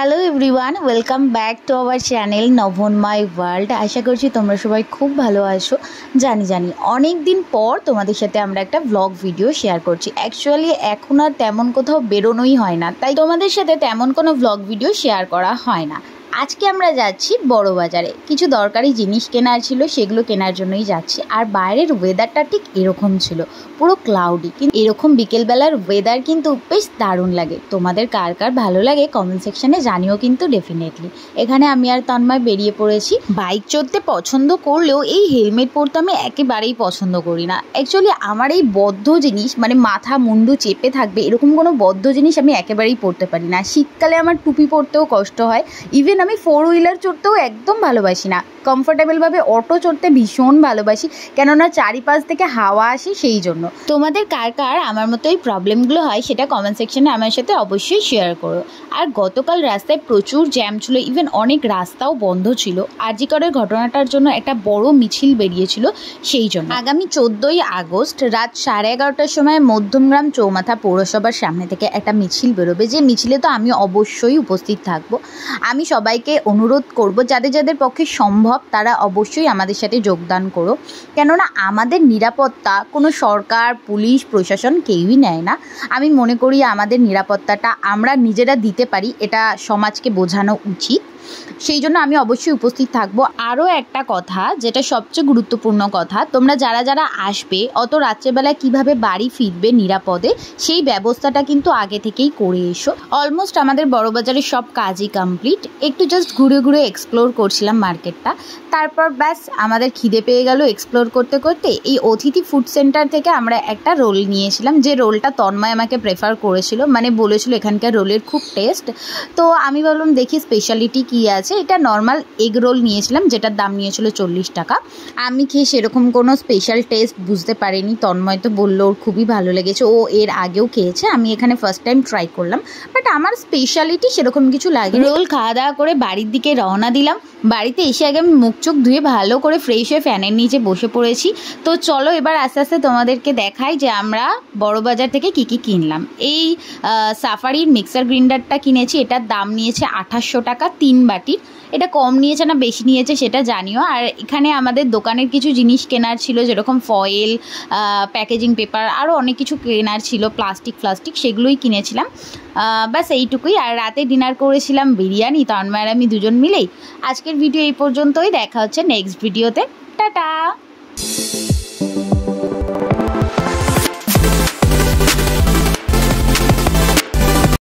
Hello everyone, welcome back to our channel নভনময় world. আশা করছি তোমরা সবাই খুব ভালো আছো। জানি অনেক দিন পর তোমাদের সাথে আমরা একটা ব্লগ ভিডিও শেয়ার করছি। অ্যাকচুয়ালি এখন আর তেমন কোথাও বেরোনোই হয় না, তাই তোমাদের সাথে তেমন কোনো ব্লগ ভিডিও শেয়ার করা হয় না। আজকে আমরা যাচ্ছি বড় বাজারে, কিছু দরকারি জিনিস কেনার ছিল, সেগুলো কেনার জন্যই যাচ্ছি। আর বাইরের ওয়েদারটা ঠিক এরকম ছিল, পুরো ক্লাউডি। কিন্তু এরকম বিকেলবেলার ওয়েদার কিন্তু বেশ দারুণ লাগে। তোমাদের কার কার ভালো লাগে কমেন্ট সেকশনে জানিও কিন্তু ডেফিনেটলি। এখানে আমি আর তন্ময় বেরিয়ে পড়েছি। বাইক চড়তে পছন্দ করলেও এই হেলমেট পরতে আমি একেবারেই পছন্দ করি না। অ্যাকচুয়ালি আমার এই বদ্ধ জিনিস, মানে মাথা মুন্ডু চেপে থাকবে এরকম কোনো বদ্ধ জিনিস আমি একেবারেই পরতে পারি না। শীতকালে আমার টুপি পরতেও কষ্ট হয়। ইভেন আমি 4 হুইলার চড়তেও একদম ভালোবাসি না। কমফোর্টেবলভাবে অটো চড়তে ভীষণ ভালোবাসি, কেননা চারিপাশ থেকে হাওয়া আসে সেই জন্য। তোমাদের কার কার আমার মতো এই প্রবলেমগুলো হয় সেটা কমেন্ট সেকশনে আমার সাথে অবশ্যই শেয়ার করো। আর গতকাল রাস্তায় প্রচুর জ্যাম ছিল, ইভেন অনেক রাস্তাও বন্ধ ছিল। আরজি করের ঘটনাটার জন্য একটা বড় মিছিল বেরিয়েছিল সেই জন্য। আগামী 14ই আগস্ট রাত 11:30টার সময় মধ্যমগ্রাম চৌমাথা পৌরসভার সামনে থেকে একটা মিছিল বেরোবে, যে মিছিলে তো আমি অবশ্যই উপস্থিত থাকবো। আমি সবাইকে অনুরোধ করব, যাদের যাদের পক্ষে সম্ভব তারা অবশ্যই আমাদের সাথে যোগদান করো, কেননা আমাদের নিরাপত্তা কোনো সরকার, পুলিশ, প্রশাসন কেউই নেয় না। আমি মনে করি আমাদের নিরাপত্তাটা আমরা নিজেরা দিতে পারি, এটা সমাজকে বোঝানো উচিত। সেই জন্য আমি অবশ্যই উপস্থিত থাকবো। আরও একটা কথা, যেটা সবচেয়ে গুরুত্বপূর্ণ কথা, তোমরা যারা যারা আসবে অত রাত্রেবেলায় কিভাবে বাড়ি ফিরবে নিরাপদে, সেই ব্যবস্থাটা কিন্তু আগে থেকেই করে এসো। অলমোস্ট আমাদের বড়বাজারের সব কাজই কমপ্লিট। একটু জাস্ট ঘুরে ঘুরে এক্সপ্লোর করছিলাম মার্কেটটা, তারপর ব্যাস আমাদের খিদে পেয়ে গেল। এক্সপ্লোর করতে করতে এই অতিথি ফুড সেন্টার থেকে আমরা একটা রোল নিয়েছিলাম, যে রোলটা তন্ময় আমাকে প্রেফার করেছিল, মানে বলেছিল এখানকার রোলের খুব টেস্ট। তো আমি ভাবলাম দেখি স্পেশালিটি কী আছে। এটা নর্মাল এগ রোল নিয়েছিলাম, যেটার দাম নিয়েছিল 40 টাকা। আমি খেয়ে সেরকম কোনো স্পেশাল টেস্ট বুঝতে পারিনি। তন্ময় তো বললো ওর খুবই ভালো লেগেছে, ও এর আগেও খেয়েছে, আমি এখানে ফার্স্ট টাইম ট্রাই করলাম। বাট আমার স্পেশালিটি সেরকম কিছু লাগে। রোল খাওয়া দাওয়া করে বাড়ির দিকে রওনা দিলাম। বাড়িতে এসে আগে আমি মুখ চোখ ধুয়ে ভালো করে ফ্রেশ হয়ে ফ্যানের নিচে বসে পড়েছি। তো চলো এবার আস্তে আস্তে তোমাদেরকে দেখাই যে আমরা বড়বাজার থেকে কী কী কিনলাম। এই সাফারির মিক্সার গ্রাইন্ডারটা কিনেছি, এটার দাম নিয়েছে 2800 টাকা 3 বাটির। এটা কম নিয়েছে না বেশি নিয়েছে সেটা জানিও। আর এখানে আমাদের দোকানের কিছু জিনিস কেনার ছিল, যেরকম ফয়েল, প্যাকেজিং পেপার, আরও অনেক কিছু কেনার ছিল, প্লাস্টিক সেগুলোই কিনেছিলাম। ব্যাস এইটুকুই। আর রাতে ডিনার করেছিলাম বিরিয়ানি, তন্ময় আর আমি দুজন মিলেই। আজকের ভিডিও এই পর্যন্তই, দেখা হচ্ছে নেক্সট ভিডিওতে। টাটা।